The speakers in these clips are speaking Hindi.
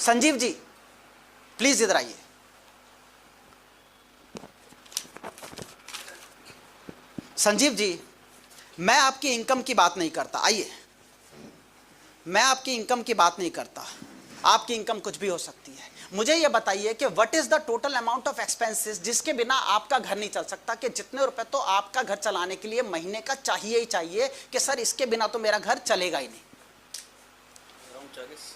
संजीव जी प्लीज इधर आइए। संजीव जी, मैं आपकी इनकम की बात नहीं करता, आइए। मैं आपकी इनकम की बात नहीं करता, आपकी इनकम कुछ भी हो सकती है। मुझे यह बताइए कि what is the total amount of expenses जिसके बिना आपका घर नहीं चल सकता, कि जितने रुपए तो आपका घर चलाने के लिए महीने का चाहिए ही चाहिए, कि सर इसके बिना तो मेरा घर चलेगा ही नहीं।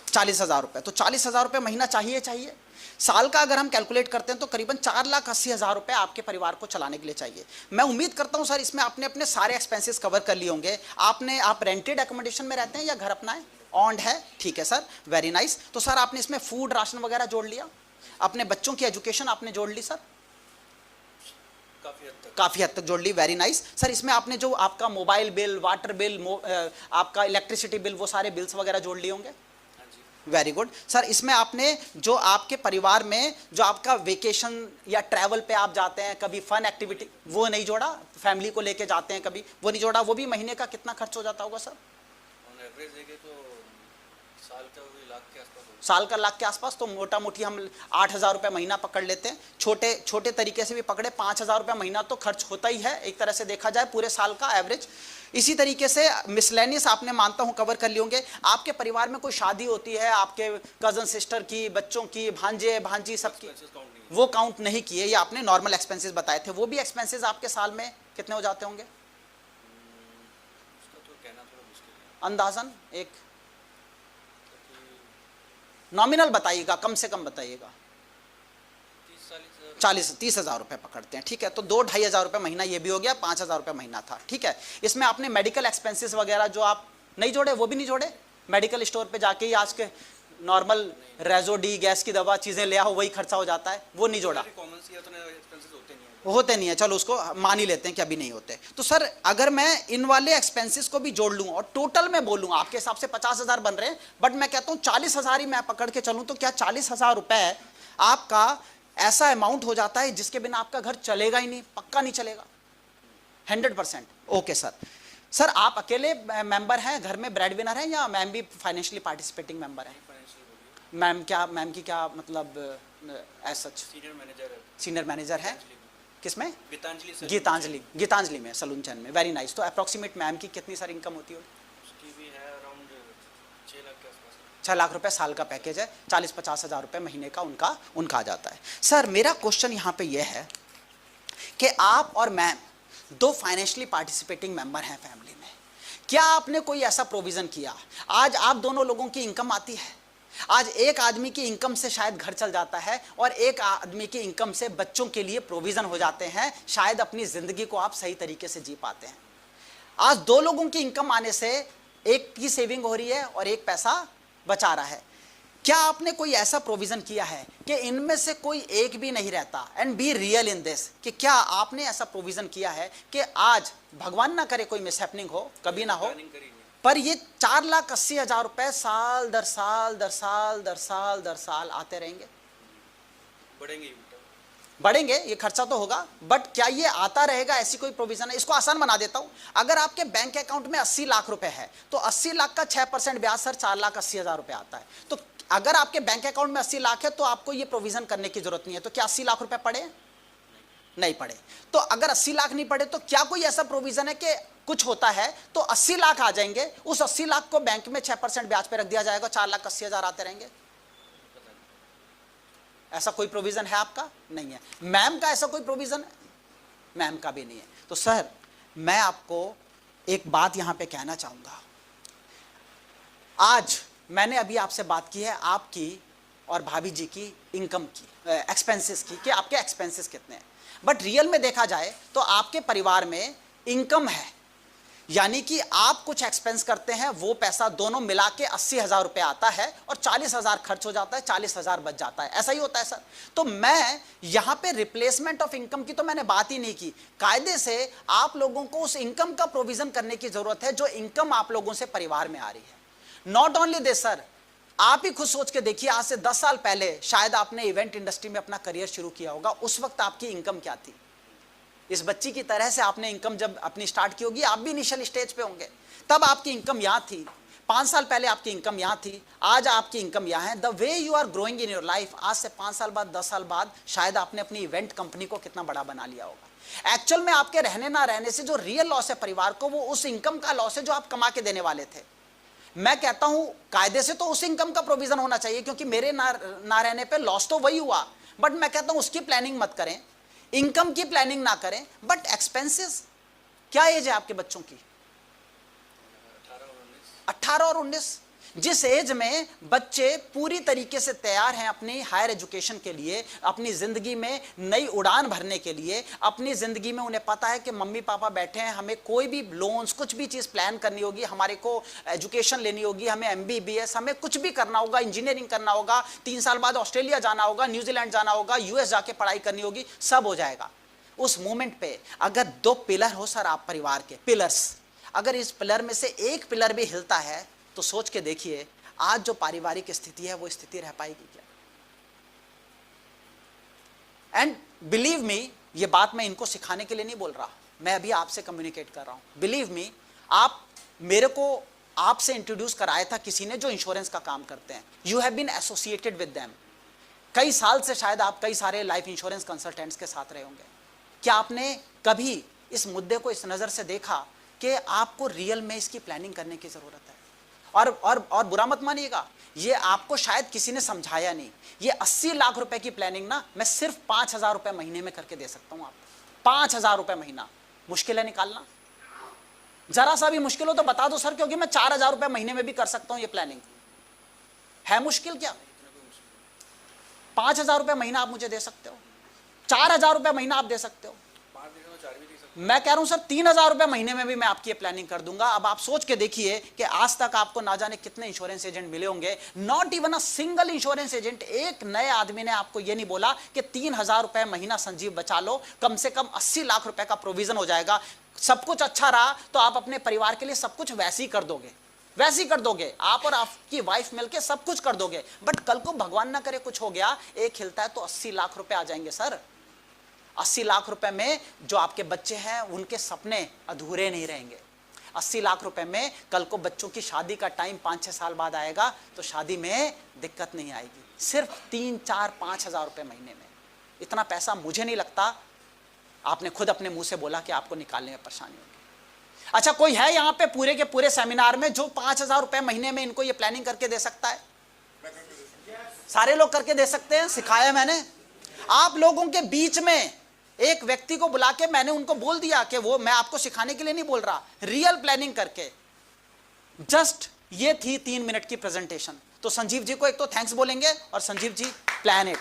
40,000 रुपए, तो 40,000 रुपए महीना चाहिए चाहिए। साल का अगर हम कैलकुलेट करते हैं तो करीबन 4,80,000 रुपए आपके परिवार को चलाने के लिए चाहिए। मैं उम्मीद करता हूं सर इसमें आपने अपने सारे एक्सपेंसेस कवर कर लिए होंगे। आप रेंटेड एकोमोडेशन में रहते हैं या घर अपना है? ऑन्ड है, ठीक है सर, वेरी नाइस। तो सर आपने इसमें फूड राशन वगैरह जोड़ लिया, अपने बच्चों की एजुकेशन आपने जोड़ ली सर? काफी हद तक जोड़ ली, वेरी नाइस। सर इसमें आपने जो आपका मोबाइल बिल, वाटर बिल, आपका इलेक्ट्रिसिटी बिल, वो सारे बिल्स वगैरह जोड़ लिए होंगे? Very good. सर इसमें आपने जो आपके परिवार में जो आपका वेकेशन या ट्रैवल पे आप जाते हैं, कभी फन एक्टिविटी, वो नहीं जोड़ा? फैमिली को लेके जाते हैं कभी, वो नहीं जोड़ा? वो भी महीने का कितना खर्च हो जाता होगा सर? ऑन एवरेज देखें तो साल का लाख के आसपास। साल का लाख के आसपास, तो मोटा मोटी हम 8,000 रुपये महीना पकड़ लेते हैं। छोटे छोटे तरीके से भी पकड़े 5,000 रुपये महीना तो खर्च होता ही है एक तरह से देखा जाए पूरे साल का एवरेज। इसी तरीके से मिसलेनियस आपने मानता हूं कवर कर लिए होंगे। आपके परिवार में कोई शादी होती है, आपके कजन सिस्टर की, बच्चों की, भांजे भांजी सबकी, वो काउंट नहीं किए, ये आपने नॉर्मल एक्सपेंसेस बताए थे। वो भी एक्सपेंसेस आपके साल में कितने हो जाते होंगे अंदाजन? एक नॉमिनल बताइएगा, कम से कम बताइएगा। 30,000 रुपए पकड़ते हैं, ठीक है। तो 2-2,500 रुपए महीना ये भी हो गया, 5,000 रुपए महीना था, ठीक है। इसमें आपने मेडिकल एक्सपेंसेस वगैरह जो आप नहीं जोड़े, वो भी नहीं जोड़े? मेडिकल स्टोर पे जाके ही आज के नॉर्मल रेजोडी, गैस की दवा, चीजें ले आओ, वही खर्चा हो जाता है, वो नहीं जोड़ा? होते नहीं है, चलो उसको मान ही लेते हैं कि अभी नहीं होते। तो सर अगर मैं इन वाले एक्सपेंसेस को भी जोड़ लूं और टोटल में बोलूं, आपके हिसाब से 50,000 बन रहे हैं, बट मैं कहता हूं 40,000 ही मैं पकड़ के चलूं, तो क्या 40,000 रुपए आपका ऐसा अमाउंट हो जाता है जिसके बिना आपका घर चलेगा ही नहीं? पक्का नहीं चलेगा, 100%? Okay sir. सर आप अकेले मेंबर हैं घर में, ब्रेड विनर हैं, या मैम भी फाइनेंशियली पार्टिसिपेटिंग मेंबर है? मैम की क्या मतलब एज सच सीनियर मैनेजर है? किसमें? गीतांजलि में, सलून चैन में, वेरी नाइस। तो अप्रोक्सीमेट मैम की कितनी सर इनकम होती होगी? 6 लाख रुपए साल का पैकेज है, 40-50,000 रुपए महीने का उनका आ जाता है। सर मेरा क्वेश्चन यहाँ पे ये है कि आप और मैम दो फाइनेंशियली पार्टिसिपेटिंग मेंबर हैं फैमिली में, क्या आपने कोई ऐसा प्रोविजन किया? आज आप दोनों लोगों की इनकम आती है, आज एक आदमी की इनकम से शायद घर चल जाता है और एक आदमी की इनकम से बच्चों के लिए प्रोविजन हो जाते हैं, शायद अपनी जिंदगी को आप सही तरीके से जी पाते हैं। आज दो लोगों की इनकम आने से एक की सेविंग हो रही है और एक पैसा बचा रहा है। क्या आपने कोई ऐसा प्रोविजन किया है कि इनमें से कोई एक भी नहीं रहता? And be real in this, कि क्या आपने ऐसा प्रोविजन किया है कि आज भगवान ना करे कोई मिसहैपनिंग हो, कभी ना हो, पर ये 4,80,000 रुपए साल दर साल दर साल दर साल दर साल आते रहेंगे? बढ़ेंगे, ये खर्चा तो होगा, बट क्या ये आता रहेगा? ऐसी कोई प्रोविजन है? इसको आसान बना देता हूं, अगर आपके बैंक अकाउंट में 80 लाख रुपए है तो 80 लाख का 6% ब्याज सर 4,80,000 रुपए आता है। तो अगर आपके बैंक अकाउंट में 80 लाख है तो आपको ये प्रोविजन करने की जरूरत नहीं है। तो क्या 80 लाख रुपए पड़े? नहीं पड़े। तो अगर 80 लाख नहीं पड़े तो क्या कोई ऐसा प्रोविजन है कि कुछ होता है तो 80 लाख आ जाएंगे, उस 80 लाख को बैंक में 6% ब्याज पे रख दिया जाएगा, 4,80,000 आते रहेंगे? ऐसा कोई प्रोविजन है आपका? नहीं है। मैम का ऐसा कोई प्रोविजन है? मैम का भी नहीं है। तो सर मैं आपको एक बात यहां पे कहना चाहूंगा, आज मैंने अभी आपसे बात की है आपकी और भाभी जी की इनकम की, एक्सपेंसेस की, कि आपके एक्सपेंसेस कितने हैं, बट रियल में देखा जाए तो आपके परिवार में इनकम है, यानी कि आप कुछ एक्सपेंस करते हैं, वो पैसा दोनों मिला के 80,000 रुपए आता है और 40,000 खर्च हो जाता है, 40,000 बच जाता है। ऐसा ही होता है सर। तो मैं यहां पे रिप्लेसमेंट ऑफ इनकम की तो मैंने बात ही नहीं की। कायदे से आप लोगों को उस इनकम का प्रोविजन करने की जरूरत है जो इनकम आप लोगों से परिवार में आ रही है। नॉट ओनली दिस सर, आप ही खुद सोच के देखिए, आज से 10 साल पहले शायद आपने इवेंट इंडस्ट्री में अपना करियर शुरू किया होगा, उस वक्त आपकी इनकम क्या थी? इस बच्ची की तरह से आपने इनकम जब अपनी स्टार्ट की होगी, आप भी इनिशियल स्टेज पे होंगे, तब आपकी इनकम यहाँ थी 5 साल पहले आपकी इनकम यहां थी, आज आपकी इनकम यहां है। The way you are growing in your life, आज से 5 साल बाद, 10 साल बाद शायद आपने अपनी इवेंट कंपनी को कितना बड़ा बना लिया होगा। एक्चुअल में आपके रहने ना रहने से जो रियल लॉस है परिवार को, वो उस इनकम का लॉस है जो आप कमा के देने वाले थे। मैं कहता हूं कायदे से तो उस इनकम का प्रोविजन होना चाहिए, क्योंकि मेरे ना रहने पे लॉस तो वही हुआ, बट मैं कहता हूं उसकी प्लानिंग मत करें, इनकम की प्लानिंग ना करें, बट एक्सपेंसेस। क्या एज है आपके बच्चों की? 18 और 19। जिस एज में बच्चे पूरी तरीके से तैयार हैं अपनी हायर एजुकेशन के लिए, अपनी जिंदगी में नई उड़ान भरने के लिए, अपनी जिंदगी में उन्हें पता है कि मम्मी पापा बैठे हैं, हमें कोई भी लोन्स कुछ भी चीज प्लान करनी होगी, हमारे को एजुकेशन लेनी होगी, हमें MBBS, हमें कुछ भी करना होगा, इंजीनियरिंग करना होगा, 3 साल बाद ऑस्ट्रेलिया जाना होगा, न्यूजीलैंड जाना होगा, US जाके पढ़ाई करनी होगी, सब हो जाएगा। उस मोमेंट पे अगर 2 पिलर हो सर आप परिवार के पिलर्स, अगर इस पिलर में से एक पिलर भी हिलता है तो सोच के देखिए आज जो पारिवारिक स्थिति है वो स्थिति रह पाएगी क्या? एंड बिलीव मी, ये बात मैं इनको सिखाने के लिए नहीं बोल रहा, मैं अभी आपसे कम्युनिकेट कर रहा हूं। बिलीव मी, आप मेरे को आपसे इंट्रोड्यूस कराया था किसी ने जो इंश्योरेंस का काम करते हैं, you have been associated with them, कई साल से शायद आप कई सारे लाइफ इंश्योरेंस कंसल्टेंट्स के साथ रहे होंगे। क्या आपने कभी इस मुद्दे को इस नजर से देखा कि आपको रियल में इसकी प्लानिंग करने की जरूरत है? और बुरा मत मानिएगा, ये आपको शायद किसी ने समझाया नहीं। ये 80 लाख रुपए की प्लानिंग ना मैं सिर्फ 5,000 रुपए महीने में करके दे सकता हूं आपको। 5,000 रुपए महीना मुश्किल है निकालना? जरा सा भी मुश्किल हो तो बता दो सर, क्योंकि मैं 4,000 रुपए महीने में भी कर सकता हूं। ये प्लानिंग है मुश्किल क्या? 5,000 रुपए महीना आप मुझे दे सकते हो, 4,000 रुपए महीना आप दे सकते हो, मैं कह रहा हूं सर 3,000 रुपए महीने में भी मैं आपकी प्लानिंग कर दूंगा। अब आप सोच के देखिए कि आज तक आपको ना जाने कितने इंश्योरेंस एजेंट मिले होंगे, not even a single insurance agent, एक नए आदमी ने आपको यह नहीं बोला कि 3,000 रुपए महीना संजीव बचा लो, कम से कम 80 लाख रुपए का प्रोविजन हो जाएगा। सब कुछ अच्छा रहा तो आप अपने परिवार के लिए सब कुछ वैसे ही कर दोगे, वैसे ही कर दोगे, आप और आपकी वाइफ मिलकर सब कुछ कर दोगे। बट कल को भगवान ना करे कुछ हो गया, एक हिलता है तो 80 लाख रुपए आ जाएंगे सर। 80 लाख रुपए में जो आपके बच्चे हैं उनके सपने अधूरे नहीं रहेंगे। 80 लाख रुपए में कल को बच्चों की शादी का टाइम 5-6 साल बाद आएगा तो शादी में दिक्कत नहीं आएगी। सिर्फ 3-4-5 हज़ार रुपए महीने में, इतना पैसा मुझे नहीं लगता, आपने खुद अपने मुंह से बोला कि आपको निकालने में परेशानी होगी। अच्छा, कोई है यहाँ पे पूरे के पूरे सेमिनार में जो 5,000 रुपए महीने में इनको ये प्लानिंग करके दे सकता है? सारे लोग करके दे सकते हैं, सिखाया मैंने। आप लोगों के बीच में एक व्यक्ति को बुला के मैंने उनको बोल दिया कि वो, मैं आपको सिखाने के लिए नहीं बोल रहा, रियल प्लानिंग करके। जस्ट ये थी 3 मिनट की प्रेजेंटेशन। तो संजीव जी को एक तो थैंक्स बोलेंगे और संजीव जी प्लान इट।